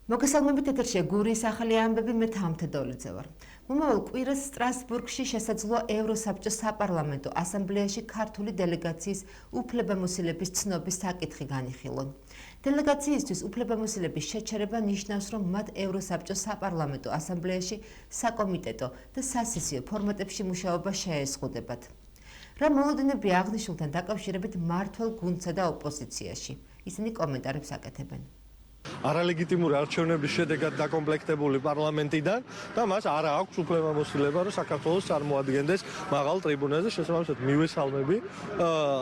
მოგესალმებით ეთერშია გურიის ახალი ამბები, მე თამთა დოლიძე ვარ. მომავალ კვირას სტრასბურგში შესაძლოა ევროსაბჭოს საპარლამენტო ასამბლეაში ქართული დელეგაციის უფლებამოსილების ცნობის საკითხი განიხილონ. დელეგაციისთვის უფლებამოსილების შეჩერება ნიშნავს, რომ მათ ევროსაბჭოს საპარლამენტო ასამბლეაში საკომიტეტო და სასესიო ფორმატებში მუშაობა შეეზღუდებათ. რა მოლოდინებია აღნიშნულთან დაკავშირებით მმართველ გუნდსა და ოპოზიციაში. ისინი კომენტარებს აკეთებენ. არალეგიტიმური არჩევნების შედეგად დაკომპლექტებული პარლამენტიდან და მას არ აქვს უფლებამოსილება, რომ საქართველოს წარმოადგენდეს მაღალ ტრიბუნაზე, შესაბამისად მივესალმები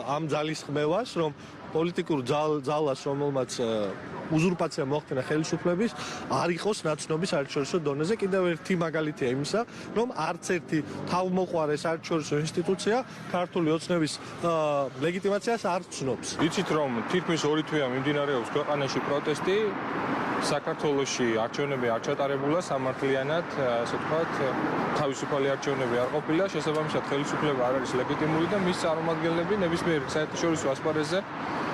ამ ძალისხმევას, რომ პოლიტიკურ ძალას, რომელმაც უზურპაცია მოახდინა ხელისუფლების, არ იყოს ნაცნობის საერთაშორისო დონეზე. კიდევ ერთი მაგალითია იმისა, რომ არც ერთი თავმოყვარე საერთაშორისო ინსტიტუცია ქართული ოცნების ლეგიტიმაციას არ ცნობს. იცით, რომ თითქმის 2 თვეა მიმდინარეობს ქვეყანაში პროტესტი, საქართველოში არჩევნები არ ჩატარებულა სამართლიანად, ასე ვთქვათ, თავისუფალი არჩევნები არ ყოფილა, შესაბამისად ხელისუფლება არ არის ლეგიტიმური და მის წარმომადგენლები ნებისმიერ საერთაშორისო ასპარეზზე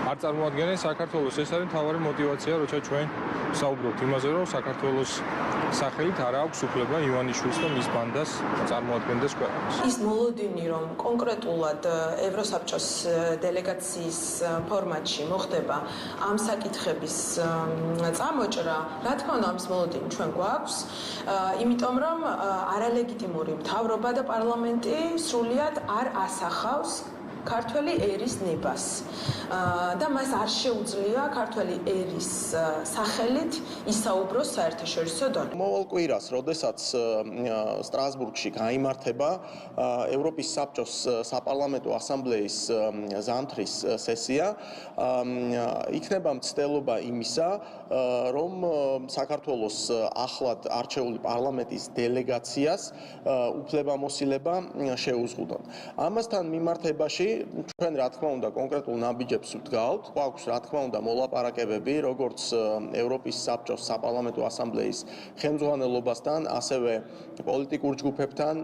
არ წარმოადგენენ საქართველოს. ეს არის მთავარი мотиваცია, როცა ჩვენ საუბრობთ იმაზე, რომ საქართველოს სახელით არ აქვს უფლება ივანიშვილს და მის ბანდას წარმოადგენდეს ქვეყანას. ის მოლოდინი, რომ კონკრეტულად ევროსაბჭოს დელეგაციის ფორმატში მოხდება ამ საკითხების წამოჭრა, რა თქმა უნდა, ამის მოლოდინი ჩვენ გვაქვს, იმიტომ რომ არალეგიტიმური მთავრობა და პარლამენტი სრულიად არ ასახავს ქართველი ერის ნებას და მას არ შეუძლია ქართველი ერის სახელით ისაუბროს საერთაშორისო დონეზე. მომავალ კვირას, როდესაც სტრასბურგში გაიმართება ევროპის საბჭოს საპარლამენტო ასამბლეის ზამთრის სესია, იქნება მცდელობა იმისა, რომ საქართველოს ახლად არჩეული პარლამენტის დელეგაციას უფლებამოსილება შეუზღუდონ. ამასთან მიმართებაში ჩვენ რა თქმა უნდა კონკრეტულ ნაბიჯებს ვდგავთ. გვაქვს რა თქმა უნდა მოლაპარაკებები როგორც ევროპის საბჭოს საპარლამენტო ასამბლეის ხელმძღვანელობასთან, ასევე პოლიტიკურ ჯგუფებთან,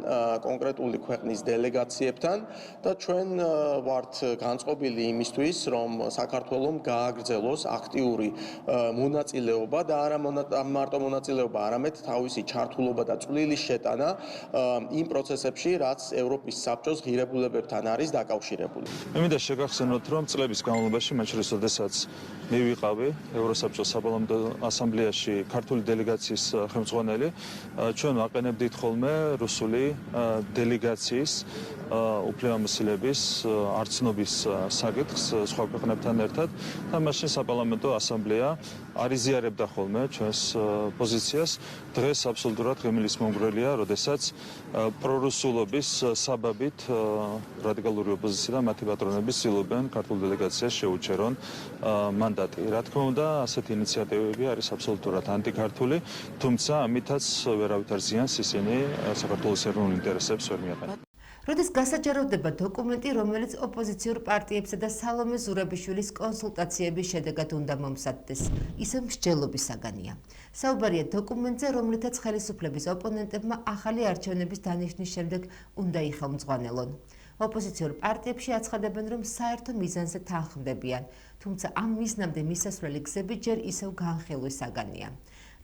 კონკრეტული ქვეყნის დელეგაციებთან და ჩვენ ვართ განწყობილი იმისთვის, რომ საქართველოს გააგრძელოს აქტიური მონაწილეობა და არა მარტო მონაწილეობა, არამედ თავისი ჩართულობა და წვლილი შეტანა იმ პროცესებში, რაც ევროპის საბჭოს ღირებულებებთან არის დაკავშირებული. მე მინდა შეგახსენოთ, რომ წლების განმავლობაში, მათ შორის როდესაც მე ვიყავი ევროსაბჭოს საპარლამენტო ასამბლეაში ქართული დელეგაციის ხელმძღვანელი, ჩვენ ვაყენებდით ხოლმე რუსული დელეგაციის უფლებამოსილების არცნობის საკითხს სხვა ქვეყნებთან ერთად და მაშინ საპარლამენტო ასამბლეა არ იზიარებდა ხოლმე ჩვენს პოზიციას. დღეს აბსოლუტურად ღიმილის მომგვრელია, როდესაც პრორუსულობის საბაბით რადიკალური ოპოზიცია და მათი პატრონები ცდილობენ ქართულ დელეგაციას შეუჩერონ მანდატი. რა თქმა უნდა, ასეთი ინიციატივები არის აბსოლუტურად ანტიქართული, თუმცა ამითაც ვერავით არ ზიანს ისინი საქართველოს ეროვნულ ინტერესებს ვერ მიაყენებენ. როდის გასაჯაროვდება დოკუმენტი, რომელიც ოპოზიციურ პარტიებსა და სალომე ზურაბიშვილის კონსულტაციების შედეგად უნდა მომსადდეს, ისევ მსჯელობის საგანია. საუბარია დოკუმენტზე, რომლითაც ხელისუფლების ოპონენტებმა ახალი არჩევნების დანიშნის შემდეგ უნდა იხელმძღვანელონ. ოპოზიციურ პარტიებში აცხადებენ, რომ საერთო მიზანზე თანხმდებიან, თუმცა ამ მიზნამდე მისასვლელი გზები ჯერ ისევ განხილვის საგანია.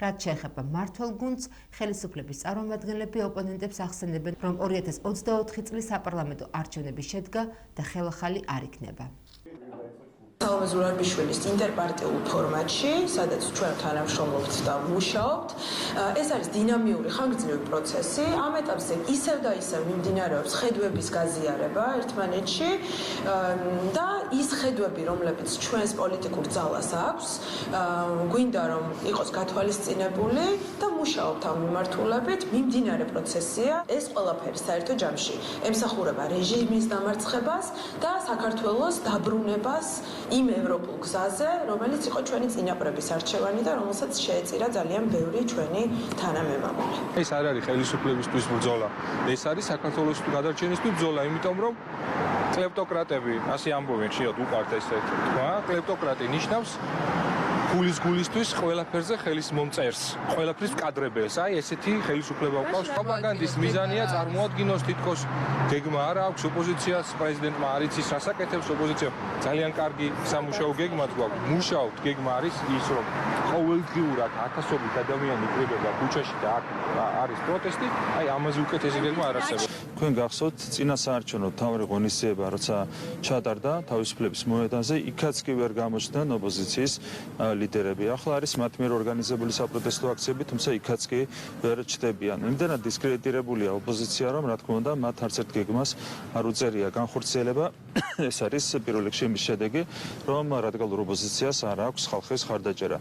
რაც შეეხება მმართველ გუნდს, ხელისუფლების წარმომადგენლები ოპონენტებს ახსენებენ, რომ 2024 წლის საპარლამენტო არჩევნები შედგა და ხელახალი არ იქნება. სალომე ზურაბიშვილის ინტერპარტიულ ფორმატში, სადაც ჩვენ თანამშრომლობთ და ვმუშაობთ, ეს არის დინამიური ხანგრძლივი პროცესი. ამ ეტაპზე ისევ და ისევ მიმდინარეობს ხედვების გაზიარება ერთმანეთში და ის ხედვები, რომლებიც ჩვენს პოლიტიკურ ძალას აქვს, გვინდა რომ იყოს გათვალისწინებული და მუშაობთ ამ მიმართულებით. მიმდინარე პროცესია. ეს ყველაფერი საერთო ჯამში ემსახურება რეჟიმის დამარცხებას და საქართველოს დაბრუნებას იმ ევროპულ გზაზე, რომელიც იყო ჩვენი წინაპრების არჩევანი და რომელსაც შეეწირა ძალიან ბევრი ჩვენი თანამემამულე. ეს არ არის ხელისუფლებისთვის ბრძოლა. ეს არის საქართველოს გადარჩენისთვის ბრძოლა, იმიტომ რომ კლეპტოკრატები, ასე ამბობენ, შეიძლება უყართ ესე თქვა, კლეპტოკრატი ნიშნავს გულისთვის ყველაფერზე ხელის მომწერს, ყველაფრის მკადრებელს. აი ესეთი ხელისუფლება გვყავს. პროპაგანდის მიზანია წარმოადგინოს თითქოს გეგმა არ აქვს ოპოზიციას, პრეზიდენტმა არ იცის რას აკეთებს ოპოზიცია. ძალიან კარგი სამუშაო გეგმაც გვაქვს. მუშაობთ, გეგმა არის ის, რომ ყოველდღიურად ათასობით ადამიანი იკრიბება ქუჩაში და აქ არის პროტესტი, აი ამაზე უკეთესი გეგმა არ არსებობს. თქვენ გახსოვთ წინა საარჩევნო მთავარი ღონისძიება, როცა ჩატარდა თავისუფლების მოედანზე, იქაც კი ვერ გამოჩნდნენ ოპოზიციის ლიდერები. ახლა არის მათ მიერ ორგანიზებული საპროტესტო აქციები, თუმცა იქაც კი ვერ ჩნდებიან. იმდენად დისკრედიტირებულია ოპოზიცია, რომ რა თქმა უნდა, მათ არც ერთ გეგმას არ უწერია განხორციელება. ეს არის პირველ რიგში იმის შედეგი, რომ რადიკალურ ოპოზიციას არ აქვს ხალხის ხარდაჭერა.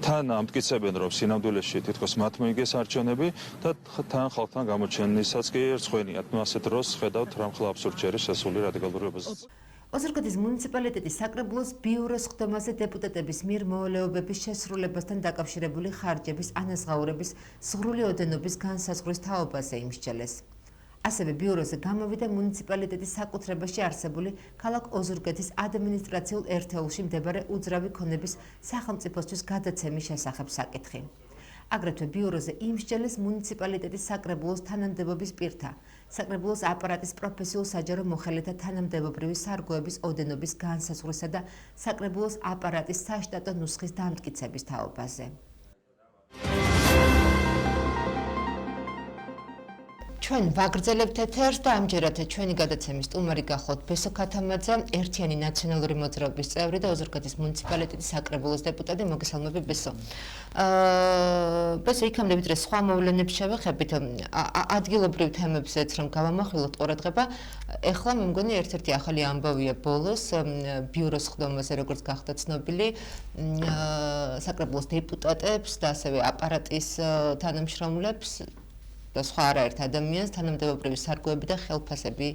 თან ამტკიცებენ, რომ სინამდვილეში თითქოს მათ მოიგეს არჩევნები და თან ხალხთან გამოჩენისაც კი რცხვენიათ. ასეთ დროს ხედავთ რამხელა აბსურდში არის შესული რადიკალური ოპოზიცია. ოზურგეთის მუნიციპალიტეტის საკრებულოს ბიუროს ხდომაზე დეპუტატების მიერ მოვალეობების შესრულებასთან დაკავშირებული ხარჯების ანაზღაურების სრული ოდენობის განსაზღვრის თაობაზე იმსჯელეს. ასევე ბიუროზე გამოვიდა მუნიციპალიტეტის საკუთრებაში არსებული ქალაქ ოზურგეთის ადმინისტრაციულ ერთეულში მდებარე უძრავი ქონების სახელმწიფოსთვის გადაცემის შესახებ საკითხი. აგრეთვე ბიუროზე იმსჯელეს მუნიციპალიტეტის საკრებულოს თანამდებობის პირთა, საკრებულოს აპარატის პროფესიულ საჯარო მოხელეთა თანამდებობრივი სარგოების ოდენობის განსაზღვრისა და საკრებულოს აპარატის საშტატო ნუსხის დამტკიცების თაობაზე. ჩვენ ვაგრძელებთ ეთერს და ამჯერად ჩვენი გადაცემის სტუმარი გახლავთ ბესო ქათამაძე, ერთიანი ნაციონალური მოძრაობის წევრი და ოზურგეთის მუნიციპალიტეტის საკრებულოს დეპუტატი. მოგესალმები ბესო. ბესო, იქამდე ვიდრე სხვა მოვლენებს შევეხებით, ადგილობრივ თემებზეც რომ გავამახვილოთ ყურადღება, ეხლა მე მგონი ერთ-ერთი ახალი ამბავია ბოლოს ბიუროს ხდომაზე, როგორც გახდა ცნობილი, საკრებულოს დეპუტატებს და ასევე აპარატის თანამშრომლებს და სხვა არაერთ ადამიანს თანამდებობრივი სარგოები და ხელფასები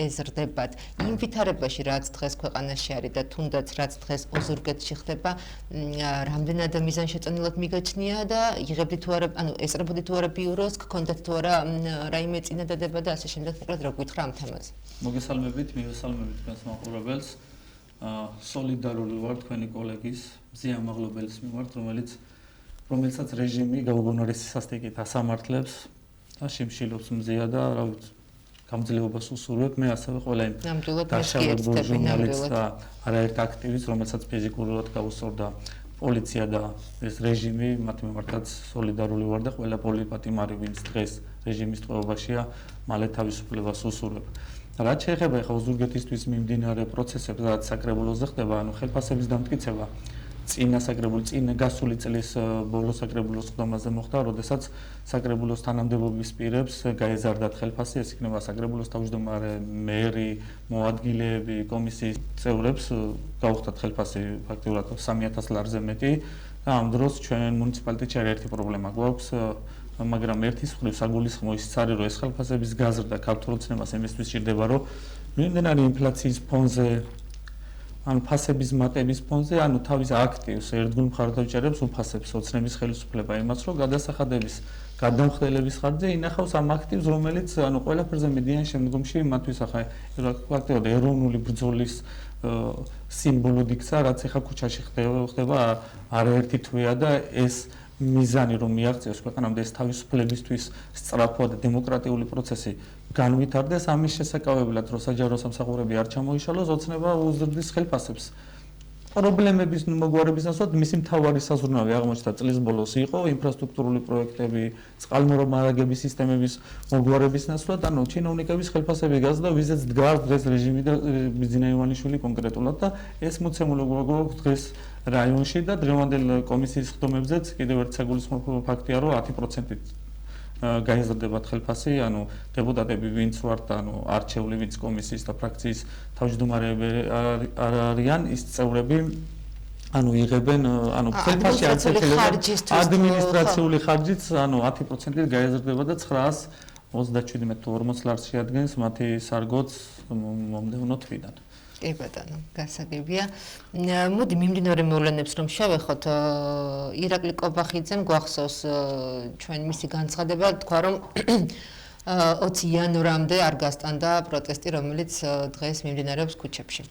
ეზრდებათ. იმ ვითარებაში, რაც დღეს ქვეყანაში არის და თუნდაც რაც დღეს ოზურგეთში ხდება, რამდენად მიზანშეწონილად მიგაჩნია და იღებდით თუ არა, ანუ ესწრებოდით თუ არა ბიუროს, გქონდათ თუ არა რაიმე წინადადება და ასე შემდეგ, მოკლედ რა გითხრა ამ თემაზე. მოგესალმებით, მივესალმებით თქვენს მაყურებელს. სოლიდარული ვარ თქვენი კოლეგის მზია მაღლობელის მიმართ, რომელსაც რეჟიმი გაუგონორესი სასტიკით ასამართლებს და შიმშილობს მზია და რა ვიცი გამძლეობას უსურვებ. მე ასევე ყველა იმ დაშავებულ ჟურნალისტს და არაერთ აქტივისტს, რომელსაც ფიზიკურად გაუსწორდა პოლიცია და ეს რეჟიმი, მათ მიმართაც სოლიდარული ვარ და ყველა პოლიტიკმარი, ვინც დღეს რეჟიმის ტყვეობაშია, მალე თავისუფლებას უსურვებ. რაც შეეხება ახლა ოზურგეთისთვის მიმდინარე პროცესებს, რაც საკრებულოზე ხდება, ანუ ხელფასების დამტკიცება წინა გასული წლის ბოლოს საკრებულოს ხდომაზე მოხდა, როდესაც საკრებულოს თანამდებობის პირებს გაეზარდათ ხელფასი, ეს იქნება საკრებულოს თავმჯდომარე, მერი, მოადგილეები, კომისიის წევრებს გაუხდათ ხელფასი ფაქტიურად 3000 ლარზე მეტი და ამ დროს ჩვენ მუნიციპალიტეტში ერთი პრობლემა გვაქვს, მაგრამ ერთის მხრივ საგულისხმო ისიც არის, რომ ეს ხელფასების გაზრდა ქართულ ოცნებას იმისთვის ჭირდება, რომ მიმდინარე ინფლაციის ფონზე ანუ ფასების მატების ფონზე, ანუ თავის აქტივს ერთგულ მხარდაჭერებს უჭერებს უფასებს ოცნების ხელისუფლება იმას, რომ გადასახადების გადამხდელების ხარჯზე ინახავს ამ აქტივს, რომელიც ანუ ყველაფერზე მიდიან შემდგომში მათთვის ახლა ფაქტობრივად ეროვნული ბრძოლის სიმბოლოდ იქცა, რაც ახლა ქუჩაში ხდება არაერთი თვეა და ეს მიზანი რომ მიაღწიოს ქვეყანამდე ეს თავისუფლებისთვის სწრაფვა და დემოკრატიული პროცესი განვითარდეს, ამის შესაკავებლად რომ საჯარო სამსახურები არ ჩამოიშალოს, ოცნება უზრდის ხელფასებს. პრობლემების მოგვარების ნაცვლად მისი მთავარი საზრუნავი აღმოჩნდა წლის ბოლოს იყო ინფრასტრუქტურული პროექტები, წყალმომარაგების სისტემების მოგვარების ნაცვლად, ანუ ჩინოვნიკების ხელფასები გაზრდა, ვიზეც დგას დღეს რეჟიმი და ბიზნა ივანიშვილი კონკრეტულად და ეს მოცემული გვაქვს დღეს რაიონში და დღევანდელ კომისიის ხდომებზეც კიდევ ერთ საგულისხმო ფაქტია, რომ 10%-ით გაიზრდებათ ხელფასი, ანუ დეპუტატები ვინც ვართ, ანუ არჩეული ვინც კომისიის და ფრაქციის თავმჯდომარეები არიან, ის წევრები ანუ იღებენ, ანუ ხელფასი ადმინისტრაციული ხარჯიც, ანუ 10%-ით გაიზრდება და 937 თუ 40 ლარს შეადგენს მათი სარგოც მომდევნო თვიდან. კი ბატონო, გასაგებია. მოდი მიმდინარე მოვლენებს რომ შევეხოთ, ირაკლი კობახიძემ გვახსოვს ჩვენ მისი განცხადება, თქვა რომ 20 იანვრამდე არ გასტანდა პროტესტი, რომელიც დღეს მიმდინარეობს ქუჩებში.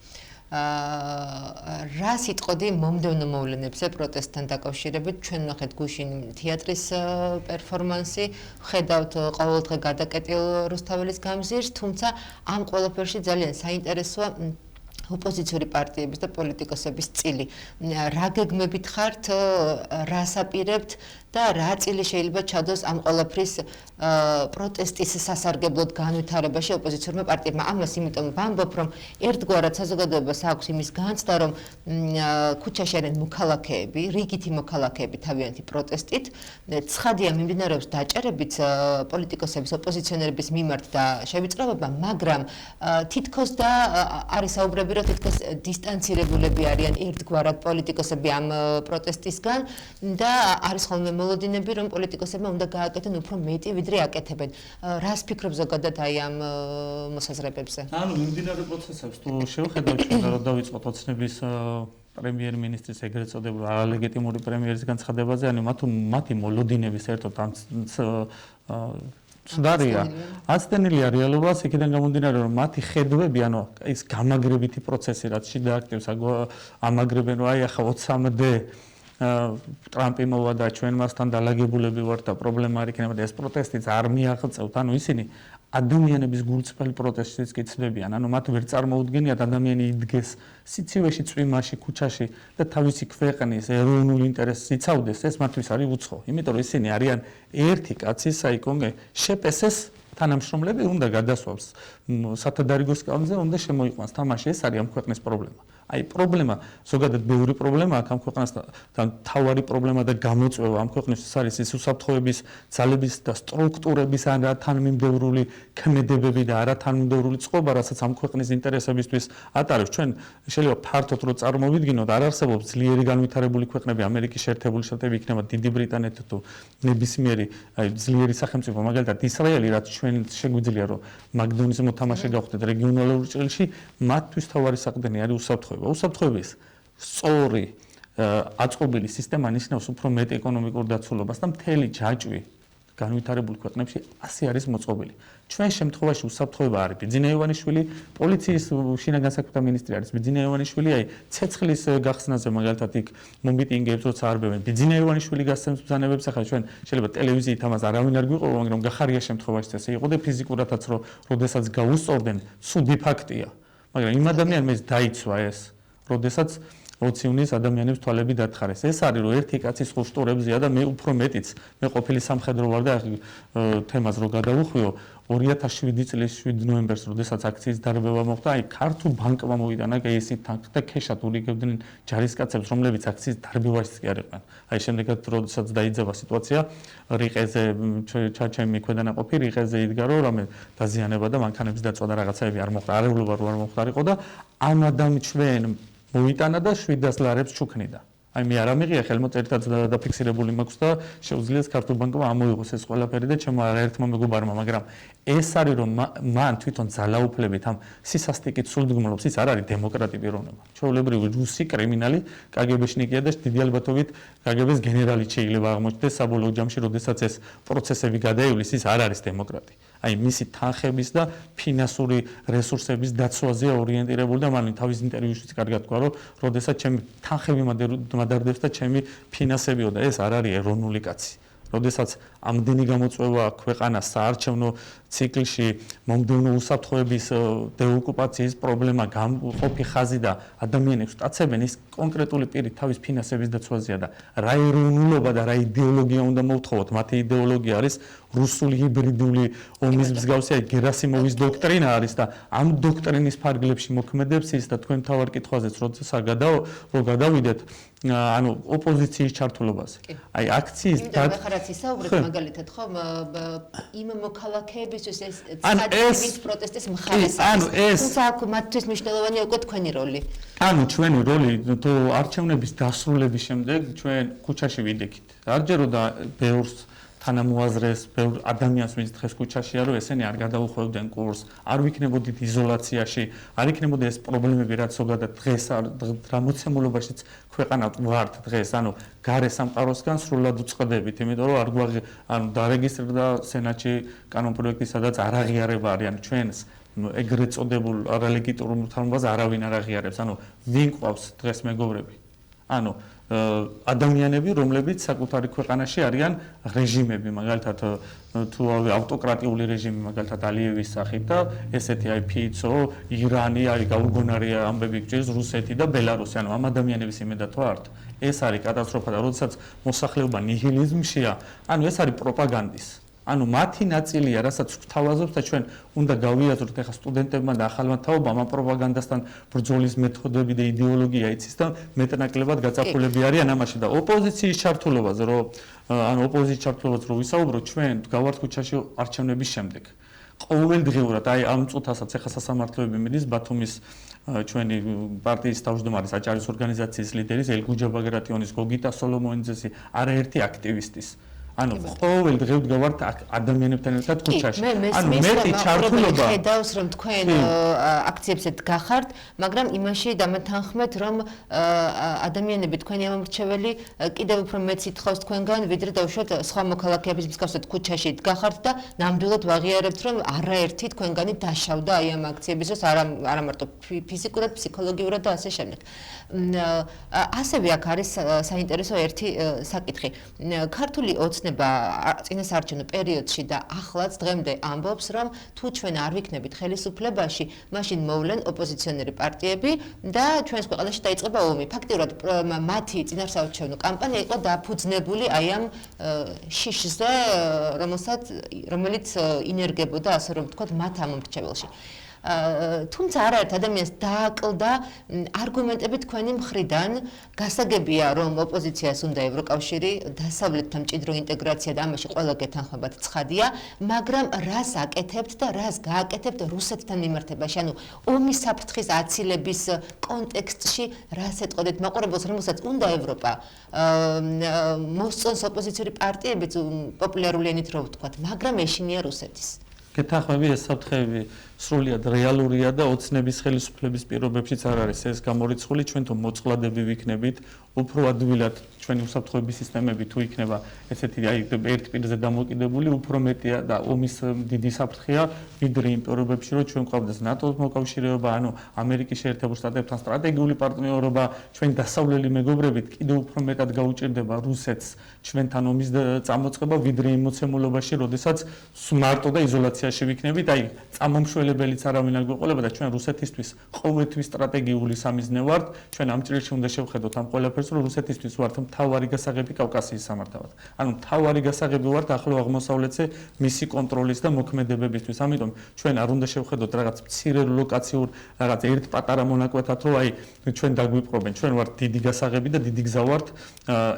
რა სიტყოდი მომდევნო მოვლენებზე პროტესტთან დაკავშირებით, ჩვენ ნახეთ გუშინ თეატრის პერფორმანსი, ხედავთ ყოველდღე გადაკეტილ რუსთაველის გამზირს, თუმცა ამ ყველაფერში ძალიან საინტერესოა ოპოზიციური პარტიების და პოლიტიკოსების წილი. რა გეგმებით ხართ, რას აპირებთ და რა წილი შეიძლება ჩადოს ამ ყველაფრის პროტესტის სასარგებლოდ განვითარებაში ოპოზიციურმა პარტიებმა. ამას იმიტომ ვამბობ, რომ ერთგვარად საზოგადოებას აქვს იმის განცდა, რომ ქუჩაში არიან მოქალაქეები, რიგითი მოქალაქეები თავიანთი პროტესტით. ცხადია მიმდინარეობს დაჭერებიც პოლიტიკოსების, ოპოზიციონერების მიმართ და შევიწყებება, მაგრამ თითქოს და არის საუბრები, რომ თითქოს დისტანცირებულები არიან ერთგვარად პოლიტიკოსები ამ პროტესტისგან და არის ხოლმე მოლოდინები, რომ პოლიტიკოსებმა უნდა გააკეთონ უფრო მეტი, ვიდრე აკეთებენ. რას ფიქრობ ზოგადად აი ამ მოსაზრებებზე? ანუ მიმდინარე პროცესებს თუ შევხედავთ, რომ დავიწყოთ ოცნების პრემიერ-მინისტრის ეგრეთ წოდებულ არალეგიტიმური პრემიერის განცხადებაზე, ანუ მათი მოლოდინების ერთად ამ ცუდარია. აცდენილია რეალობას, იქიდან გამომდინარე, რომ მათი ხედვები, ანუ ის გამაგრებითი პროცესი, რაც შიდა აქტივს ამაგრებენ, რომ აი ახლა 23-მდე ტრამპი მოვა და ჩვენ მასთან დალაგებულები ვართ და პრობლემა არ იქნება და ეს პროტესტიც არ მიაღწევთ. ანუ ისინი ადამიანების გულწრფელი პროტესტიც კი ცდებიან. ანუ მათ ვერ წარმოუდგენიათ ადამიანი იდგეს სიცივეში, წვიმაში, ქუჩაში და თავისი ქვეყნის ეროვნულ ინტერესს იცავდეს, ეს მათთვის არის უცხო. იმიტომ რომ ისინი არიან ერთი კაცის, საიკონგე შეპესეს თანამშრომლები უნდა გადასვავს სათადარიგოს კანონზე, უნდა შემოიყვანს თამაში. ეს არის ამ ქვეყნის პრობლემა. აი პრობლემა, ზოგადად ბევრი პრობლემა აქვს ამ ქვეყანასთან. თავარი პრობლემა და გამოწვევა ამ ქვეყნის არის ის უსაფრთხოების ძალების და სტრუქტურების არა თანმიმდევრული ქმედებები და არა თანმიმდევრული წყობა, რასაც ამ ქვეყნის ინტერესებისთვის ატარებს. ჩვენ შეიძლება ფართოდ რო წარმოვიდგინოთ, არ არსებობს ძლიერი განვითარებული ქვეყნები, ამერიკის შეერთებული შტატები იქნება დიდი ბრიტანეთი თუ ნებისმიერი აი ძლიერი სახელმწიფო, მაგალითად ისრაელი, რაც ჩვენ შეგვიძლია რომ მაგდონის მოთამაშე გავხდეთ რეგიონალურ ჭრილში, მათთვის თავარი საყრდენი არის უსაფრთხოება. უსაფრთხოების სწორი აწყობილი სისტემა ნიშნავს უფრო მეტ ეკონომიკურ დაცულობას და მთელი ჯაჭვი განვითარებულ ქვეყნებში ასე არის მოწყობილი. ჩვენ შემთხვევაში უსაფრთხოება არის ბიძინა ივანიშვილი, პოლიციის შინაგან საქმეთა მინისტრი არის ბიძინა ივანიშვილი, აი ცეცხლის გახსნაზე მაგალითად იქ მომიტინგეებს როცა არბევენ ბიძინა ივანიშვილი გასცემს ბრძანებებს, ახლა ჩვენ შეიძლება ტელევიზიით ამას არავინ არ გვიყვება, მაგრამ გახარია შემთხვევაში ესე იყო და ფიზიკურადაც როდესაც გაუსწორდნენ, ცუდი ფაქტია. მაგრამ იმ ადამიანებს დაიცვა ეს, როდესაც 20 იუნის ადამიანებს თვალები დათხარეს. ეს არის რომ ერთი კაცის ხუშტურებზეა და მე უფრო მეტიც, მე ყოფილი სამხედრო ვარ და თემას რო გადავუხვიო 2007 წლის 7 ნოემბერს, როდესაც აქციის დარბევა მოხდა, აი ქართულ ბანკმა მოიტანა კეისი და ქეშად ურიგებდნენ ჯარისკაცებს, რომლებიც აქციის დარბევაშიც კი არ იყვნენ. აი შემდეგაც როდესაც დაიძაბა სიტუაცია, რიყეზე ჩაჩემი ქვედანაყოფი რიყეზე იდგა რომ რამე დაზიანება და მანქანების დაწვა და რაღაცაები არ მოხდა, არეულობა რო არ მოხდარიყო და ამ ჩვენ მოიტანა და 700 ლარებს ჩუქნიდა. აი მე არ ამიღია ხელმოწერითაც დაფიქსირებული მაქვს და შეუძლიათ ქართულ ბანკმა ამოიღოს ეს ყველაფერი და ჩემო არაერთმა მეგობარმა, მაგრამ ეს არის რომ მან თვითონ ძალაუფლებით ამ სისასტიკით სულდგმლობს, ის არ არის დემოკრატი პიროვნება. ჩვეულებრივი რუსი კრიმინალი კგბ-შნიკია და დიდი ალბათობით კგბ-ს გენერალი შეიძლება აღმოჩნდეს საბოლოო ჯამში, როდესაც ეს პროცესები გადაივლის, ის არ არის დემოკრატი. აი მისი თანხების და ფინანსური რესურსების დაცვაზე ორიენტირებული და მან თავის ინტერვიუშიც კარგად თქვა, რომ როდესაც ჩემი თანხები მადარდებს და ჩემი ფინანსებიო და ეს არ არის ეროვნული კაცი. როდესაც ამდენი გამოწვევა ქვეყანას საარჩევნო ციკლში მომდევნო უსაფრთხოების დეოკუპაციის პრობლემა გამყოფი ხაზი და ადამიანებს წაცებენ ის კონკრეტული პირი თავის ფინანსების დაცვაზეა და რა ეროვნულობა და რა იდეოლოგია უნდა მოვთხოვოთ. მათი იდეოლოგია არის რუსული ჰიბრიდული ომის მსგავსი გერასიმოვის დოქტრინა არის და ამ დოქტრინის ფარგლებში მოქმედებს ის და თქვენ თავარ კითხვაზეც როცა გადავიდეთ ანუ ოპოზიციის ჩართულობაზე. აი აქციის დაგახარაც ისაუბრეთ მაგალითად ხო იმ მოქალაქეებისთვის ეს პროტესტის მხარეს. ანუ ეს თუმცა მათთვის მნიშვნელოვანია უკვე თქვენი როლი. ანუ ჩვენი როლი თუ არჩევნების დასრულების შემდეგ ჩვენ ქუჩაში ვიდექით. არ ჯეროდა ბევრს თანამოაზრეს, ბევრ ადამიანს ვინც დღეს ქუჩაშია, რომ ესენი არ გადაუხვევდნენ კურსს, არ ვიქნებოდით იზოლაციაში, არ იქნებოდა ეს პრობლემები, რაც ზოგადად დღეს რა მოცემულობაშიც ქვეყანად ვართ დღეს, ანუ გარე სამყაროსგან სრულად უწყდებით, იმიტომ რომ არ ანუ დარეგისტრირდა სენატში კანონპროექტი, სადაც არ აღიარება არიან ჩვენს ეგრეთ წოდებულ არალეგიტიმურ თანხმობას არავინ არ აღიარებს, ანუ ვინ ყავს დღეს მეგობრები. ანუ ადამიანები, რომლებიც საკუთარი ქვეყანაში არიან რეჟიმები, მაგალითად თუ ავტოკრატიული რეჟიმი, მაგალითად ალიევის სახით და ესეთი აი ფიცო, ირანი, აი გაუგონარი ამბები გჭირს რუსეთი და ბელარუსი, ანუ ამ ადამიანების იმედად თუ ართ. ეს არის კატასტროფა და როდესაც მოსახლეობა ნიჰილიზმშია, ანუ ეს არის პროპაგანდის. ანუ მათი ნაწილია, რასაც გვთავაზობთ და ჩვენ უნდა გავიაზროთ ახლა სტუდენტებმა და ახალმა თაობამ ამ პროპაგანდასთან ბრძოლის მეთოდები და იდეოლოგია იცის და მეტნაკლებად გაწაფულები არიან ამაში და ოპოზიციის ჩართულობაზე, რომ ანუ ოპოზიციის ჩართულობაზე რომ ვისაუბროთ, ჩვენ გავართ ქუჩაში არჩევნების შემდეგ. ყოველდღიურად აი ამ წუთასაც ახლა სასამართლოები მიდის ბათუმის ჩვენი პარტიის თავმჯდომარის აჭარის ორგანიზაციის ლიდერის ელგუჯა ბაგრატიონის, გოგიტა სოლომონიძეს, არაერთი აქტივისტის. ანუ ყოველ დღე ვდგავართ ადამიანებთან ერთად ქუჩაში. ანუ მეტი ჩართულობა ხედავს რომ თქვენ აქციებზე დგახართ, მაგრამ იმაში დამეთანხმეთ რომ ადამიანები თქვენი ამომრჩეველი კიდევ უფრო მეც ითხოვს თქვენგან, ვიდრე დავუშვათ სხვა მოქალაქეების მსგავსად ქუჩაში დგახართ და ნამდვილად ვაღიარებთ რომ არაერთი თქვენგანი დაშავდა აი ამ აქციების დროს, არა მარტო ფიზიკურად, ფსიქოლოგიურად და ასე შემდეგ. ასევე აქ არის საინტერესო ერთი საკითხი. ქართული ოცნება წინასაარჩევნო პერიოდში და ახლაც დღემდე ამბობს, რომ თუ ჩვენ არ ვიქნებით ხელისუფლებაში, მაშინ მოვლენ ოპოზიციონერი პარტიები და ჩვენს ქვეყანაში დაიწყება ომი. ფაქტიურად მათი წინასაარჩევნო კამპანია იყო დაფუძნებული აი ამ შიშზე, რომელიც ინერგებოდა, ასე რომ ვთქვათ, მათ ამომრჩეველში. თუმცა არაერთ ადამიანს დააკლდა არგუმენტები თქვენი მხრიდან, გასაგებია რომ ოპოზიციას უნდა ევროკავშირი, დასავლეთთან მჭიდრო ინტეგრაცია და ამაში ყველა გეთანხმებათ ცხადია, მაგრამ რას აკეთებთ და რას გააკეთებთ რუსეთთან მიმართებაში, ანუ ომის საფრთხის აცილების კონტექსტში რას ეტყოდეთ მაყურებელს, რომელსაც უნდა ევროპა მოსწონს ოპოზიციური პარტიები, პოპულარული ენით რო ვთქვათ, მაგრამ ეშინია რუსეთის. გეთანხმები ეს საფრთხეები სრულიად რეალურია და ოცნების ხელისუფლების პირობებშიც არ არის ეს გამორიცხული, ჩვენ თუ მოწყვლადები ვიქნებით, უფრო ადვილად ჩვენი უსაფრთხოების სისტემები თუ იქნება ესეთი აი ერთ პირზე დამოკიდებული, უფრო მეტია და ომის დიდი საფრთხეა ვიდრე იმ პირობებში, რომ ჩვენ გვყავდეს ნატოს მოკავშირეობა, ანუ ამერიკის შეერთებულ შტატებთან სტრატეგიული პარტნიორობა, ჩვენ დასავლელი მეგობრებით კიდევ უფრო მეტად გაუჭირდება რუსეთს ჩვენთან ომის წამოწყება ვიდრე იმ მოცემულობაში, როდესაც მარტო და იზოლაციაში ვიქნებით, აი წამომშველებელიც არავინ არ გვეყოლება და ჩვენ რუსეთისთვის ყოველთვის სტრატეგიული სამიზნე ვართ, ჩვენ ამ ჭრილში უნდა შევხედოთ ამ ყველაფერს, რომ რუსეთისთვის ვართ მთავარი გასაღები კავკასიის სამართავად. ანუ მთავარი გასაღები ვართ ახლო აღმოსავლეთზე მისი კონტროლის და მოქმედებებისთვის. ამიტომ ჩვენ არ უნდა შევხედოთ რაღაც მცირე ლოკაციურ რაღაც ერთ პატარა მონაკვეთად, რომ აი ჩვენ დაგვიპყრობენ. ჩვენ ვართ დიდი გასაღები და დიდი გზა ვართ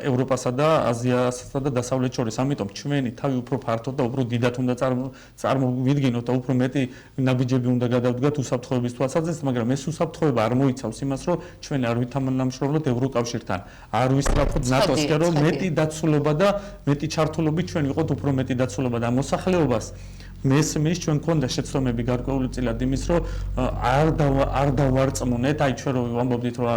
ევროპასა და აზიასა და დასავლეთ შორის. ამიტომ ჩვენი თავი უფრო ფართო და უფრო დიდად უნდა წარმოვიდგინოთ და უფრო მეტი ნაბიჯები უნდა გადავდგათ უსაფრთხოების თვალსაზრისით, მაგრამ ეს უსაფრთხოება არ მოიცავს იმას, რომ ჩვენ არ ვითამამშრომლოთ ევროკავშირთან, არ ვისწრაფოთ ნატოსკენ, რომ მეტი დაცულობა და მეტი ჩართულობით ჩვენ ვიყოთ უფრო მეტი დაცულობა და მოსახლეობას მესმის ჩვენ გქონდა შეცდომები გარკვეულწილად იმის, რომ არ დავარწმუნეთ, აი ჩვენ რომ ვამბობდით, რომ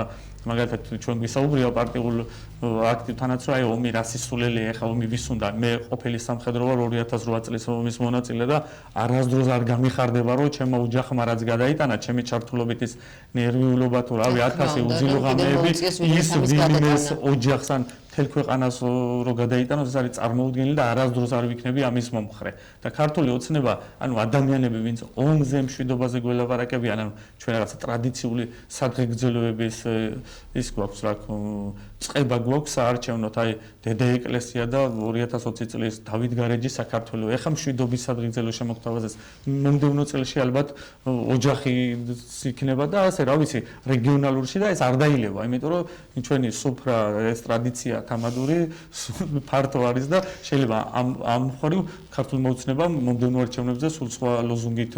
მაგალითად ჩვენ გვისაუბრია პარტიულ აქტივთანაც, რომ აი ომი რა სისულელეა, ხა ომი ვის უნდა, მე ყოფილი სამხედრო ვარ 2008 წლის ომის მონაწილე და არასდროს არ გამიხარდება, რომ ჩემო ოჯახმა რაც გადაიტანა, ჩემი ჩართულობით ის ნერვიულობა თუ რავი 1000 უძილო ღამეები ის ვინმეს ოჯახს ან მთელ ქვეყანას რო გადაიტანოს, ეს არის წარმოუდგენელი და არასდროს არ ვიქნები ამის მომხრე. და ქართული ოცნება, ანუ ადამიანები, ვინც ომზე მშვიდობაზე გველაპარაკებიან, ანუ ჩვენ რაღაცა ტრადიციული სადღეგრძელოების ის გვაქვს რა წება გვაქვს საარჩევნოთ, აი დედა ეკლესია და 2020 წლის დავით გარეჯი საქართველოს. ეხლა მშვიდობის სადღეგრძელო შემოგთავაზეს. მომდევნო წელში ალბათ ოჯახი იქნება და ასე რა ვიცი, რეგიონალურში და ეს არ დაილევა, იმიტომ რომ ჩვენი სუფრა ეს ტრადიცია თამადური ფართო არის და შეიძლება ამ მხრივ ქართულ მოუცნებამ მომდევნო არჩევნებზე სულ სხვა ლოზუნგით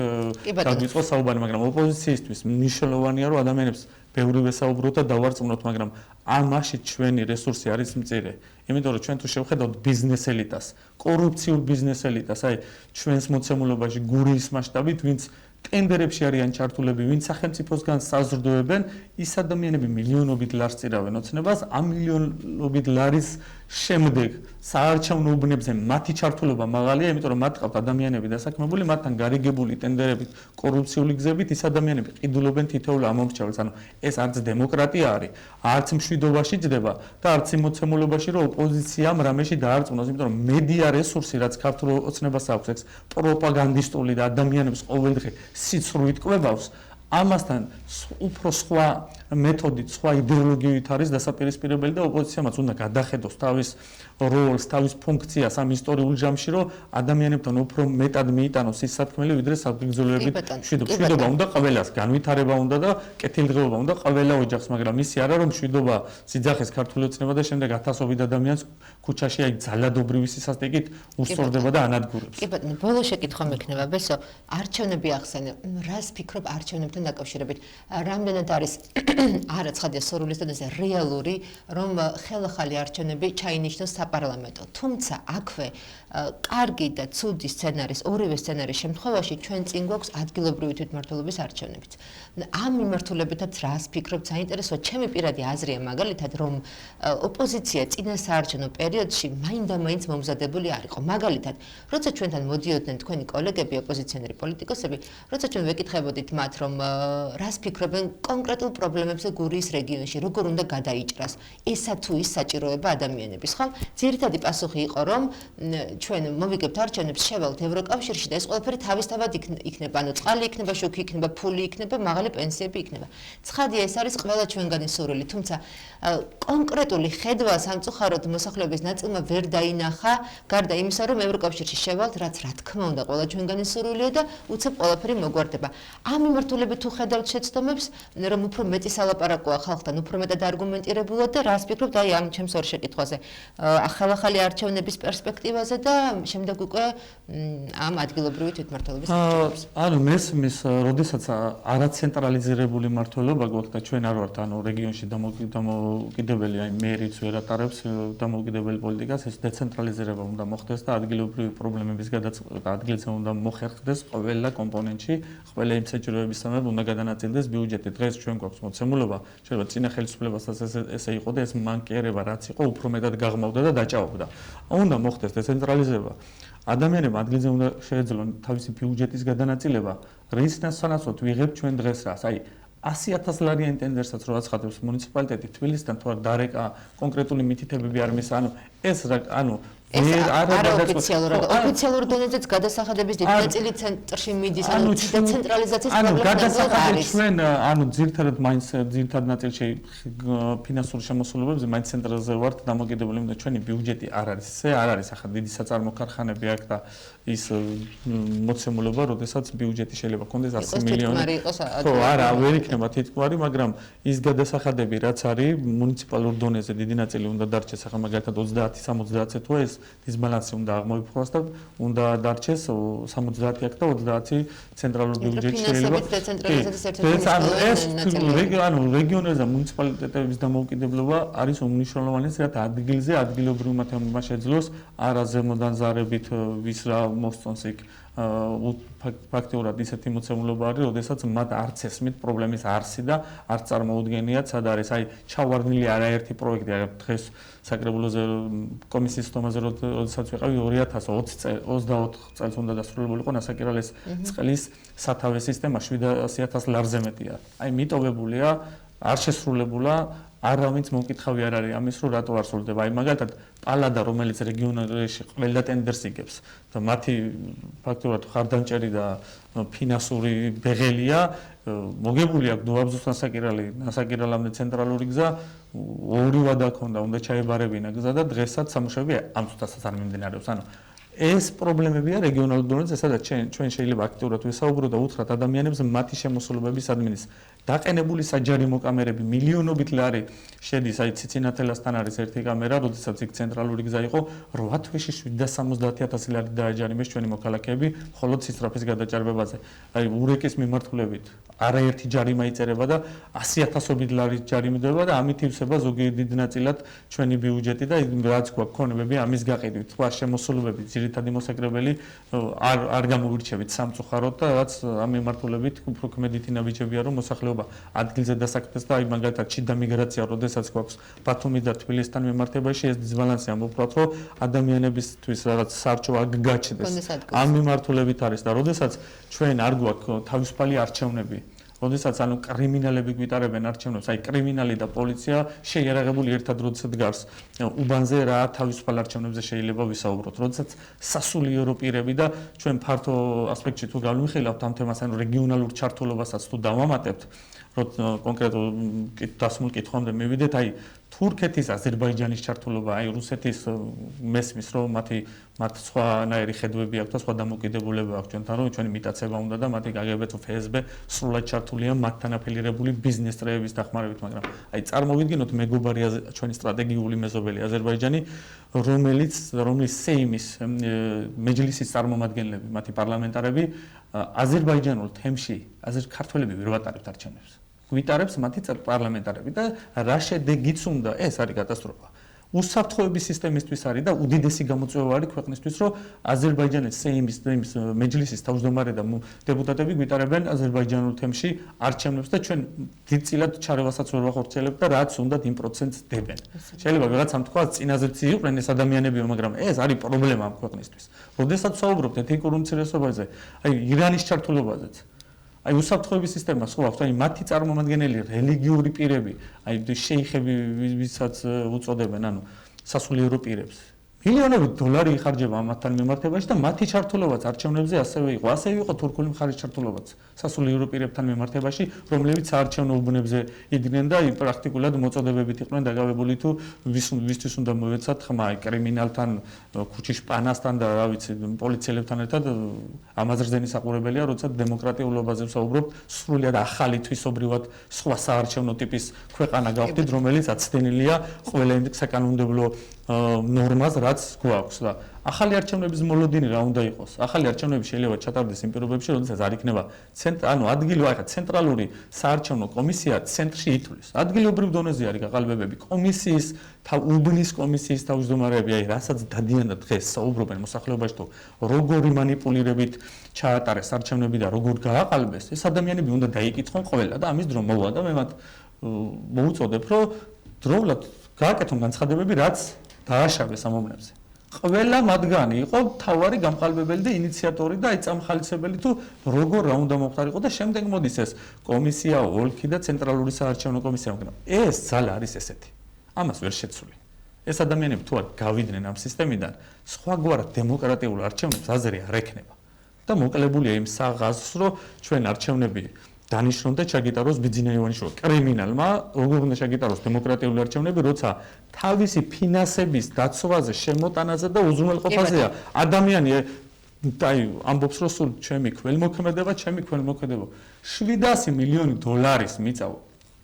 დაგვიწყოს საუბარი, მაგრამ ოპოზიციისთვის მნიშვნელოვანია რომ ადამიანებს ბევრი ვესაუბროთ და დავარწმუნოთ, მაგრამ ამაში ჩვენი რესურსი არის მწირე. იმიტომ რომ ჩვენ თუ შევხედავთ ბიზნეს ელიტას, კორუფციულ ბიზნეს ელიტას, აი ჩვენს მოცემულობაში გურიის მასშტაბით, ვინც ტენდერებში არიან ჩართულები, ვინც სახელმწიფოსგან საზრდოებენ, ის ადამიანები მილიონობით ლარს წირავენ ოცნებას, ამ მილიონობით ლარის შემდეგ საარჩევნო უბნებზე მათი ჩართულობა მაღალია, იმიტომ რომ მათ ყავთ ადამიანები დასაქმებული, მათთან გარიგებული ტენდერებით, კორუფციული გზებით ის ადამიანები ყიდულობენ თითოეულ ამომრჩეველს. ანუ ეს არც დემოკრატია არის, არც მშვიდობაში ჯდება და არც იმოცემულობაში, რომ ოპოზიციამ რამეში დაარწმუნოს, იმიტომ რომ მედია რესურსი, რაც ქართულ ოცნებას აქვს, ეს პროპაგანდისტული და ადამიანებს ყოველდღე სიცრუით კვებავს. ამასთან უფრო სხვა მეთოდით, სხვა იდეოლოგიით არის დასაპირისპირებელი და ოპოზიციამაც უნდა გადახედოს თავის როლს, თავის ფუნქციას ამ ისტორიულ ჯამში, რომ ადამიანებთან უფრო მეტად მიიტანოს ის სათქმელი, ვიდრე საბრძოლოებით მშვიდობა. მშვიდობა უნდა ყველას, განვითარება უნდა და კეთილდღეობა უნდა ყველა ოჯახს, მაგრამ ისი არა რომ მშვიდობა სიძახეს ქართული ოცნება და შემდეგ ათასობით ადამიანს ქუჩაში აი ძალადობრივი სისასტიკით უსწორდება და ანადგურებს. კი ბატონო, ბოლო შეკითხვა მექნება, ბესო, არჩევნები ახსენე. რას ფიქრობ არჩევნებთან დაკავშირებით? რამდენად არის არა ცხადია სურვილისთანაც რეალური, რომ ხელახალი არჩევნები ჩაინიშნოს საპარლამენტო. თუმცა აქვე კარგი და ცუდი სცენარის, ორივე სცენარის შემთხვევაში ჩვენ წინ გვაქვს ადგილობრივი თვითმმართველობის არჩევნებიც. ამ მიმართულებითაც რას ფიქრობთ? საინტერესოა, ჩემი პირადი აზრია მაგალითად, რომ ოპოზიცია წინასაარჩევნო პერიოდში მაინდა-მაინც მომზადებული არ იყო. მაგალითად, როცა ჩვენთან მოდიოდნენ თქვენი კოლეგები, ოპოზიციონერი პოლიტიკოსები, როცა ჩვენ ვეკითხებოდით მათ, რომ რას ფიქრობენ კონკრეტულ პრობლემებზე გურიის რეგიონში, როგორ უნდა გადაიჭრას ესა თუ ის საჭიროება ადამიანების, ხო? ძირითადი პასუხი იყო, რომ ჩვენ მოვიგებთ არჩევნებს, შევალთ ევროკავშირში და ეს ყველაფერი თავისთავად იქნება, ანუ წყალი იქნება, შუქი იქნება, ფული იქნება, მაღალი პენსიები იქნება. ცხადია, ეს არის ყველა ჩვენგანი სურვილი, თუმცა კონკრეტული ხედვა სამწუხაროდ მოსახლეობის ნაწილმა ვერ დაინახა, გარდა იმისა, რომ ევროკავშირში შევალთ, რაც რა თქმა უნდა ყველა ჩვენგანი სურვილია და უცებ ყველაფერი მოგვარდება. ამ მიმართულებით თუ ხედავთ შეცდომებს, რომ უფრო მეტი სალაპარაკოა ხალხთან, უფრო მეტად არგუმენტირებულად და რას ფიქრობთ აი ამ ჩემს ორ შეკითხვაზე, ახალ-ახალი არჩევნების პერსპექტივაზე და შემდეგ უკვე ამ ადგილობრივი თვითმმართველობის არჩევნებს. ანუ მესმის, როდესაც არაცენტრალიზირებული მმართველობა გვაქვს და ჩვენ არ ვართ ანუ რეგიონში დამოუკიდებელი, აი მერიც ვერ ატარებს დამოუკიდებელი პოლიტიკას, ეს დეცენტრალიზება უნდა მოხდეს და ადგილობრივი პრობლემების გადაწყვეტა ადგილზე უნდა მოხერხდეს ყველა კომპონენტში, ყველა იმ საჭიროებისამებრ უნდა გადანაწილდეს ბიუჯეტი. დღეს ჩვენ გვაქვს მოცემულობა, შეიძლება წინა ხელისუფლებასაც ესე იყო და ეს მანკიერება რაც იყო, უფრო მეტად გაღმავდა და დაჭაობდა. უნდა მოხდეს დეცენტრალიზება. ადამიანებმა ადგილზე უნდა შეეძლონ თავისი ბიუჯეტის გადანაწილება, რის დასანაცვლოდ ვიღებთ ჩვენ დღეს რას? აი 100,000 ლარიანი ტენდერსაც რო აცხადებს მუნიციპალიტეტი თბილისიდან თუ არ დარეკა კონკრეტული მითითებები არ მის, ანუ ეს ანუ ოფიციალურ დონეზეც გადასახადების დიდი ნაწილი ცენტრში მიდის, ანუ დეცენტრალიზაციის პრობლემა არის. ჩვენ ანუ ძირითადად მაინც ძირითად ნაწილში ფინანსური შემოსავლობებზე მაინც ცენტრალზე ვართ დამოკიდებული, იმიტომ ჩვენი ბიუჯეტი არ არის. ესე არ არის ახლა დიდი საწარმო ქარხანები აქვს და ის მოცემულობა, როდესაც ბიუჯეტი შეიძლება კონდეს 100 მილიონი. ხო, არა, ვერ იქნება თითქმარი, მაგრამ ის გადასახადები რაც არის მუნიციპალურ დონეზე დიდი ნაწილი უნდა დარჩეს, ახლა მაგალითად 30-60 თუ ეს დისბალანსი უნდა აღმოიფხვრას და უნდა დარჩეს 70 აქ და 30 ცენტრალურ ბიუჯეტში შეიძლება. ანუ რეგიონებზე მუნიციპალიტეტების დამოუკიდებლობა არის უმნიშვნელოვანესი, რაც ადგილზე ადგილობრივმა თემებმა შეძლოს არა ზემოდან ზარებით ვის რა მოსწონს იქ ფაქტიურად ისეთი მოცემულობა არის, როდესაც მათ არც ესმით პრობლემის არსი და არც წარმოუდგენიათ სად არის. აი ჩავარდნილი არაერთი პროექტი, აი დღეს საკრებულოზე კომისიის თომაზე როდესაც ვიყავი 2024 წელს უნდა დასრულებულიყო ნასაკირალეს წყლის სათავე სისტემა 700,000 ლარზე მეტია. აი მიტოვებულია, არ შესრულებულა, არავის მომკითხავი არ არის ამის, რომ რატო არ სრულდება. აი მაგალითად პალადა, რომელიც რეგიონებში ყველა ტენდერს იგებს და მათი ფაქტობრივად ხარდამჭერი და ფინანსური ბეღელია, მოგებული აქვს დუაბზოს ნასაკირალამდე ცენტრალური გზა, ორი ვადა ქონდა, უნდა ჩაებარებინა გზა და დღესაც სამუშაოები ამ წუთასაც არ მიმდინარეობს. ანუ ეს პრობლემებია რეგიონალურ დონეზე, სადაც ჩვენ შეიძლება აქტიურად ვესაუბროთ და უთხრათ ადამიანებს მათი შემოსავლობების ადმინის დაყენებული საჯარიმო კამერები მილიონობით ლარი შედის, აი ციცინათელასთან არის ერთი კამერა, როდესაც იქ ცენტრალური გზა იყო 8 თვეში 770,000 ლარი დააჯარიმეს ჩვენი მოქალაქეები მხოლოდ სისწრაფის გადაჭარბებაზე. აი ურეკის მიმართულებით არაერთი ჯარიმა იწერება და 100,000 ლარის ჯარიმი დება და ამით ივსება ზოგიერთი დიდი ნაწილად ჩვენი ბიუჯეტი და რაც გვაქვს ქონებები ამის გაყიდვით. სხვა შემოსავლობები ძირითადი მოსაკრებელი არ გამოირჩევით სამწუხაროდ და რაც ამ მიმართულებით უფრო კმედითი ნაბიჯებია რომ მოსახლეობა ადგილზე დასაქმდეს და აი მაგალითად ჩიდა მიგრაცია როდესაც გვაქვს ბათუმის და თბილისთან მიმართებაში ეს დისბალანსი ამოправთ რომ ადამიანებისთვის რაღაც სარჩო აქ გაჩნდეს ამ მიმართულებით არის და როდესაც ჩვენ არ გვაქვს თავისუფალი არჩევნები როდესაც ანუ კრიმინალები გვიტარებენ არჩევნებს, აი კრიმინალი და პოლიცია შეიარაღებული ერთად როდესაც დგას უბანზე რა თავისუფალ არჩევნებზე შეიძლება ვისაუბროთ. როდესაც სასულიერო პირები და ჩვენ ფართო ასპექტში თუ გავიმხილავთ ამ თემას, ანუ რეგიონალურ ჩართულობასაც თუ დავამატებთ, კონკრეტულ დასმულ კითხვამდე მივიდეთ, აი თურქეთის, აზერბაიჯანის ჩართულობა, აი რუსეთის მესმის რომ მათ სხვანაირი ხედვები აქვს და სხვა დამოკიდებულება აქვს ჩვენთან, რომ ჩვენი მიტაცება უნდა და მათი გაგებე თუ FSB სრულად ჩართულია მათთან აფილირებული ბიზნეს წრეების დახმარებით, მაგრამ აი წარმოვიდგინოთ მეგობარი ჩვენი სტრატეგიული მეზობელი აზერბაიჯანი, რომლის სეიმის მეჯლისის წარმომადგენლები, მათი პარლამენტარები აზერბაიჯანულ თემში ქართველები ვერ ვატარებთ არჩევნებს. გვიტარებს მათი პარლამენტარები და რა შედეგიც უნდა ეს არის კატასტროფა. უსაფრთხოების სისტემისთვის არის და უდიდესი გამოწვევა არის ქვეყნისთვის, რომ აზერბაიჯანის სეიმის მეჯლისის თავმჯდომარე და დეპუტატები გვიტარებენ აზერბაიჯანულ თემში არჩევნებს და ჩვენ დიდწილად ჩარევასაც ვერ ვახორციელებთ და რაც უნდათ იმ პროცენტს დებენ. შეიძლება ვიღაცამ თქვა წინაზეც იყვნენ ეს ადამიანები, მაგრამ ეს არის პრობლემა ამ ქვეყნისთვის. როდესაც ვსაუბრობთ ეთნიკურ უმცირესობაზე, აი ირანის ჩართულობაზეც აი უსაფრთხოების სისტემა სხვა აქვს, აი მათი წარმომადგენელი რელიგიური პირები, აი შეიხები, ვისაც უწოდებენ, ანუ სასულიერო პირებს. მილიონები დოლარი იხარჯება ამათთან მიმართებაში და მათი ჩართულობაც არჩევნებზე ასევე იყო. ასევე იყო თურქული მხარის ჩართულობაც სასულიერო პირებთან მიმართებაში, რომლებიც საარჩევნო უბნებზე იდგნენ და პრაქტიკულად მოწოდებებით იყვნენ დაგავებული თუ ვისთვის უნდა მოეცათ ხმა, აი კრიმინალთან, ქუჩის პანასთან და რა ვიცი, პოლიციელებთან ერთად ამაზრზენის საყურებელია, როცა დემოკრატიულობაზე ვსაუბრობთ, სრულიად ახალი თვისობრივად სხვა საარჩევნო ტიპის ქვეყანა გავხდით, რომელიც აცდენილია ყველა იმ საკანონმდებლო ნორმას რაც გვაქვს და ახალი არჩევნების მოლოდინი რა უნდა იყოს? ახალი არჩევნები შეიძლება ჩატარდეს იმ პირობებში, როდესაც არ იქნება ცენტრალური საარჩევნო კომისია ცენტრში ითვლის. ადგილობრივ დონეზე არის გაყალბებები, უბნის კომისიის თავმჯდომარეები, აი რასაც დადიან და დღეს საუბრობენ მოსახლეობაში თუ როგორი манипуლირებით ჩაატარეს არჩევნები და როგორ გააყალბეს, ეს ადამიანები უნდა დაიკითხონ ყველა და ამის დრო მოვა და მე მათ მოუწოდებ, რომ დროულად გააკეთონ განცხადებები, რაც დააშავეს ამ ომებზე. ყველა მათგანი იყო თავარი გამყალბებელი და ინიციატორი და აი წამხალისებელი თუ როგორ რა უნდა მომხდარიყო და შემდეგ მოდის ეს კომისია, ოლქი და ცენტრალური საარჩევნო კომისია, მაგრამ ეს ძალა არის ესეთი. ამას ვერ შეცვლი. ეს ადამიანები თუ არ გავიდნენ ამ სისტემიდან, სხვაგვარად დემოკრატიულ არჩევნებს აზრი არ ექნება. და მოკლებულია იმ საღაზს, რომ ჩვენ არჩევნები დანიშნონ და ჩაგიტაროს ბიძინა ივანიშვილმა კრიმინალმა, როგორ უნდა ჩაგიტაროს დემოკრატიული არჩევნები, როცა თავისი ფინანსების დაცვაზე, შემოტანაზე და უზრუნველყოფაზეა ადამიანი აი ამბობს, რომ სულ ჩემი ქველმოქმედება 700 მილიონი დოლარის მიწავა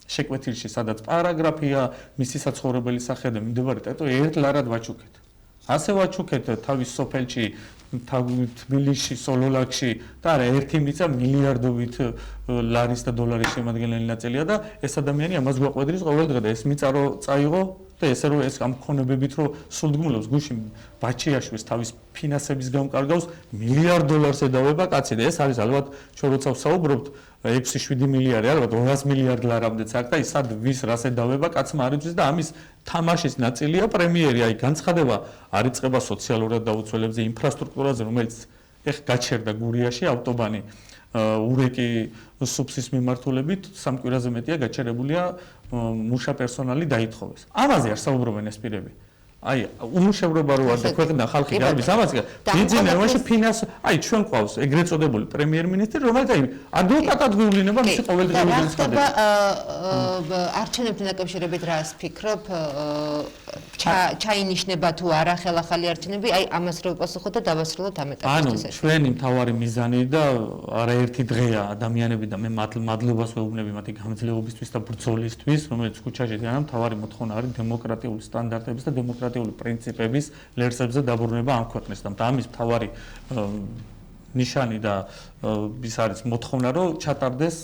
შეკვეთილში, სადაც პარაგრაფია, მისი საცხოვრებელი სახე და მიმდებარე ტეტო ერთ ლარად ვაჩუქეთ. ასე ვაჩუქეთ თავის სოფელში თბილისში, სოლოლაკში და არა ერთი მიწა მილიარდობით ლარის და დოლარის შემადგენელი ნაწილია და ეს ადამიანი ამას გვაყვედრის ყოველ დღე და ეს მიწა რო წაიღო და ესე რომ ეს ამ ქონებებით რო სულდგმულობს გუში ბაჩიაშვილს თავის ფინანსების გამკარგავს მილიარდ დოლარს ედავება კაცი და ეს არის ალბათ ჩვენ როცა ვსაუბრობთ 6-7 მილიარდი ალბათ 200 მილიარდ ლარამდეც აქ და ის სად ვის რას ედავება კაცმა არ იცის და ამის თამაშის ნაწილია პრემიერი აი განცხადება არ იწყება სოციალურად დაუცველებზე ინფრასტრუქტურაზე რომელიც ეხ გაჩერდა გურიაში ავტობანი ურეკი სუბსის მიმართულებით სამ კვირაზე მეტია გაჩერებულია მუშა პერსონალი დაითხოვეს ამაზე არ საუბრობენ ეს პირები აი უმუშევრობა რო არ და ქვეყნა ხალხი გარბის ამაზე ბიზნესში ფინანს აი ჩვენ ყავს ეგრეთ წოდებული პრემიერ-მინისტრი რომელიც აი ადვოკატად გვევლინება მისი ყოველდღიური განცხადება არჩევნებთან დაკავშირებით რას ფიქრობ ჩაინიშნება თუ არა ხელახალი არჩევნები აი ამას რო პასუხო და დავასრულოთ ამ ეტაპისთვის ანუ ჩვენი მთავარი მიზანი და არაერთი დღეა ადამიანები და მე მადლობას ვეუბნები მათი გამძლეობისთვის და ბრძოლისთვის რომელიც ქუჩაში დგანან მთავარი მოთხოვნა არის დემოკრატიული სტანდარტების და დემოკრატიული პრინციპების ლერსებზე დაბრუნება ამ ქვეყნის და ამის მთავარი ნიშანი და ის არის მოთხოვნა რომ ჩატარდეს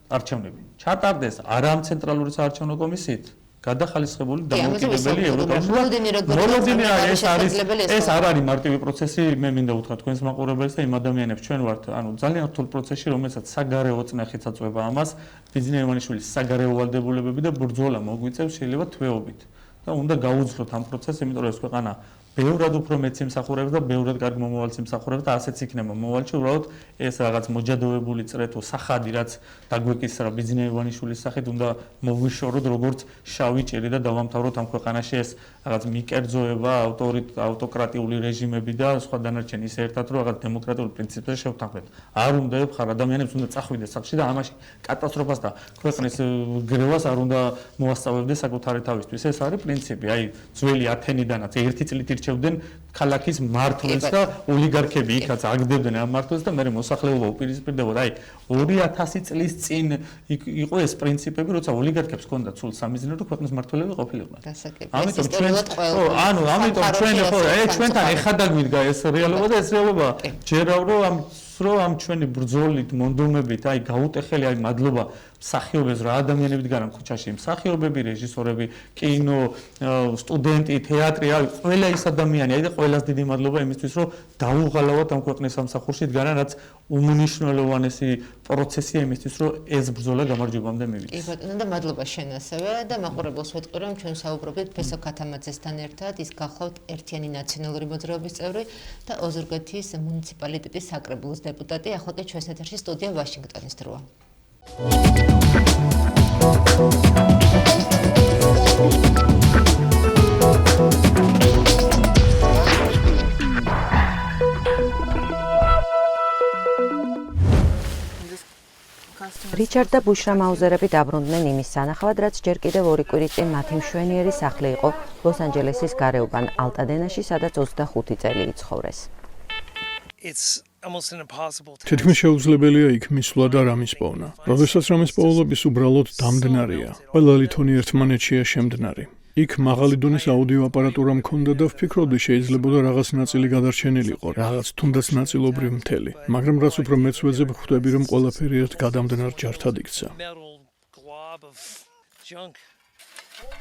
არჩევნები. ჩატარდეს არა ამ ცენტრალური საარჩევნო კომისიით, გადახალისხებული დამოუკიდებელი ევროკავშირი. მოლოდინი ეს არ არის მარტივი პროცესი, მე მინდა უთხრა თქვენს მაყურებელს და იმ ადამიანებს ჩვენ ვართ, ძალიან რთულ პროცესში, რომელსაც საგარეო წნეხიც აწვება ამას, ბიზნეს ივანიშვილის საგარეო ვალდებულებები და ბრძოლა მოგვიწევს შეიძლება თვეობით. და უნდა გაუძლოთ ამ პროცესს, იმიტომ რომ ეს ქვეყანა ბევრად უფრო მეც იმსახურებს და ბევრად კარგ მომავალს იმსახურებს და ასეც იქნება მომავალში, უბრალოდ ეს რაღაც მოჯადოებული წრეთო სახადი, რაც დაგვეკისრა ბიზნეს ივანიშვილის სახით, უნდა მოგვიშოროთ როგორც შავი ჭირი და დავამთავროთ ამ ქვეყანაში ეს რაღაც მიკერძოება, ავტოკრატიული რეჟიმები და სხვა დანარჩენი ისე ერთად რომ რაღაც დემოკრატიული პრინციპებზე შევთანხმდეთ. არ უნდა ეხარ ადამიანებს უნდა წახვიდეს სახში და ამაში კატასტროფას და ქვეყნის გრევას არ უნდა მოასწავებდეს საკუთარი თავისთვის. ეს არის პრინციპი. აი, ძველი ათენიდანაც ერთი წლით ირჩევდნენ ქალაქის მართლს და ოლიგარქები იქაც აგდებდნენ ამ მართლს და მე მოსახლეობა უპირისპირდებოდა. აი, 2000 წლის წინ იყო ეს პრინციპები, როცა ოლიგარქებს ჰქონდათ სულ სამიზნე რომ ქვეყნის მმართველები ყოფილიყვნენ. ამიტომ ჩვენთან ეხა დაგვიდგა ეს რეალობა და ეს რეალობა ჯერავ რომ ამ ჩვენი ბრძოლით, მონდომებით, აი გაუტეხელი, აი მადლობა მსახიობებს რა ადამიანებით გარან ქუჩაში, მსახიობები, რეჟისორები, კინო, სტუდენტი, თეატრი, აი ყველა ის ადამიანი, აი და ყველას დიდი მადლობა იმისთვის, რომ დაუღალავთ ამ ქვეყნის სამსახურში დგარან, რაც უმნიშვნელოვანესი პროცესია იმისთვის, რომ ეს ბრძოლა გამარჯვებამდე მივიდეს. კი ბატონო და მადლობა შენ ასევე და მაყურებელს ვეთქვი, რომ ჩვენ საუბრობთ ფესო ქათამაძესთან ერთად, ის გახლავთ ერთიანი ნაციონალური მოძრაობის წევრი და ოზურგეთის მუნიციპალიტეტის საკრებულოს დეპუტატი. ახლა კი ჩვენს ეთერში სტუდია ვაშინგტონის დროა. რიჩარდ და ბუშრა მაუზერები დაბრუნდნენ იმის სანახავად, რაც ჯერ კიდევ 2 კვირის წინ მათი მშვენიერი სახლი იყო ლოს-ანჯელესის გარეუბან ალტადენაში, სადაც 25 წელი იცხოვრეს. თითქმის შეუძლებელია იქ მისვლა და რამის პოვნა. როდესაც რამის პოულობის უბრალოდ დამდნარია. ყველა ლითონი ერთმანეთშია შემდნარი. იქ მაღალი დონის აუდიო აპარატურა მქონდა და ვფიქრობდი შეიძლებოდა რაღაც ნაწილი გადარჩენილიყო, რაღაც თუნდაც ნაწილობრივ მთელი. მაგრამ რაც უფრო მეც ვეძებ, ხვდები რომ ყველაფერი ერთ გადამდნარ ჯართად იქცა.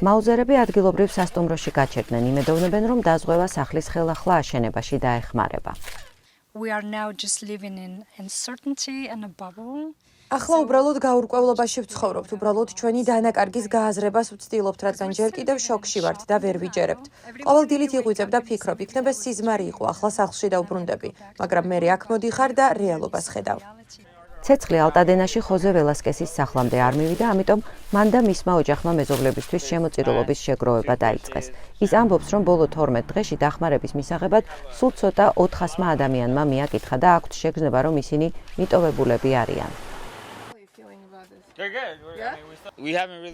მაუზერები ადგილობრივ სასტუმროში გაჩერდნენ, იმედოვნებენ რომ დაზღვევა სახლის ხელახლა აშენებაში დაეხმარება. ახლა უბრალოდ გაურკვევლობაში ვცხოვრობთ, უბრალოდ ჩვენი დანაკარგის გააზრებას ვცდილობთ, რადგან ჯერ კიდევ შოკში ვართ და ვერ ვიჯერებთ. ყოველ დილით იღვიძებ და ფიქრობ, იქნება სიზმარი იყო, ახლა სახლში დავბრუნდები, მაგრამ მე აქ მოდიხარ და რეალობას ხედავ. ცეცხლი ალტადენაში ხოზე ველასკესის სახლამდე არ მივიდა, ამიტომ მან და მისმა ოჯახმა მეზობლებისთვის შემოწირულობის შეგროვება დაიწყეს. ის ამბობს, რომ ბოლო 12 დღეში დახმარების მისაღებად სულ ცოტა 400 ადამიანმა მიაკითხა და აქვთ შეგრძნება, რომ ისინი მიტოვებულები არიან.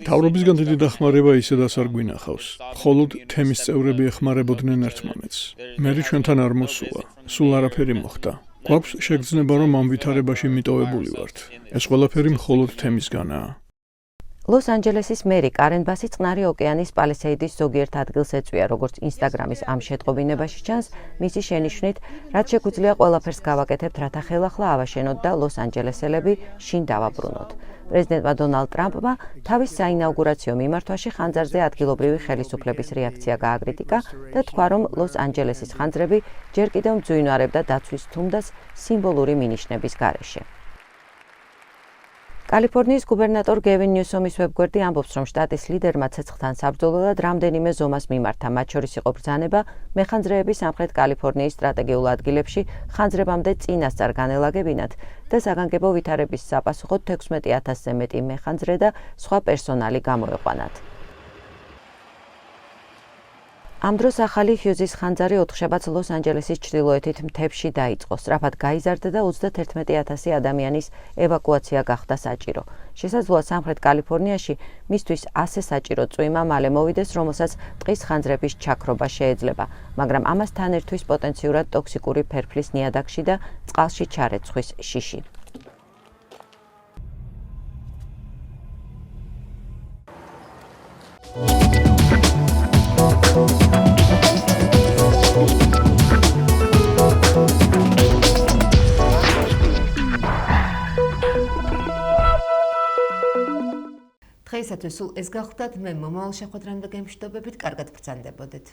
თავრობისგან დიდი დახმარება ისედაც არ გვინახავს. მხოლოდ თემის წევრები ეხმარებოდნენ ერთმანეთს. მერი ჩვენთან არ მოსულა. სულ არაფერი მოხდა. გვაქვს შეგრძნება, რომ ამ ვითარებაში მიტოვებული ვართ. ეს ყველაფერი მხოლოდ თემისგანაა. ლოს-ანჯელესის მერი კარენ ბასი წყნარი ოკეანის პალისეიდის ზოგიერთ ადგილს ეწვია, როგორც ინსტაგრამის ამ შეტყობინებაში ჩანს, მისი შენიშვნით, რაც შეგვიძლია ყველაფერს გავაკეთებთ, რათა ხელახლა ავაშენოთ და ლოს-ანჯელესელები შინ დავაბრუნოთ. პრეზიდენტმა დონალდ ტრამპმა თავის საინაუგურაციო მიმართვაში ხანძარზე ადგილობრივი ხელისუფლების რეაქცია გააკრიტიკა და თქვა, რომ ლოს-ანჯელესის ხანძრები ჯერ კიდევ მძვინვარებდა დაცვის თუმდაც სიმბოლური მინიშნების გარეშე. კალიფორნიის გუბერნატორ გევინ ნიუსომის ვებგვერდი ამბობს, რომ შტატის ლიდერმა ცეცხლთან საბრძოლველად რამდენიმე ზომას მიმართა, მათ შორის იყო ბრძანება მეხანძრეების სამხრეთ კალიფორნიის სტრატეგიულ ადგილებში ხანძრებამდე წინასწარ განელაგებინათ და საგანგებო ვითარების საპასუხოდ 16,000-ზე მეტი მეხანძრე და სხვა პერსონალი გამოეყვანათ. ამ დროს ახალი ჰიუზის ხანძარი 4 შაბათს ლოს-ანჯელესის ჩრდილოეთით მთებში დაიწყო. სწრაფად გაიზარდა და 31,000 ადამიანის ევაკუაცია გახდა საჭირო. შესაძლოა სამხრეთ კალიფორნიაში მისთვის ასე საჭირო წვიმა მალე მოვიდეს, რომელსაც ტყის ხანძრების ჩაქრობა შეეძლება, მაგრამ ამასთან ერთვის პოტენციურად ტოქსიკური ფერფლის ნიადაგში და წყალში ჩარეცხვის შიში. დღეისათვის სულ ეს გახლდათ, მე მომავალ შეხვედრამდე გემშვიდობებით, კარგად ბრძანდებოდეთ.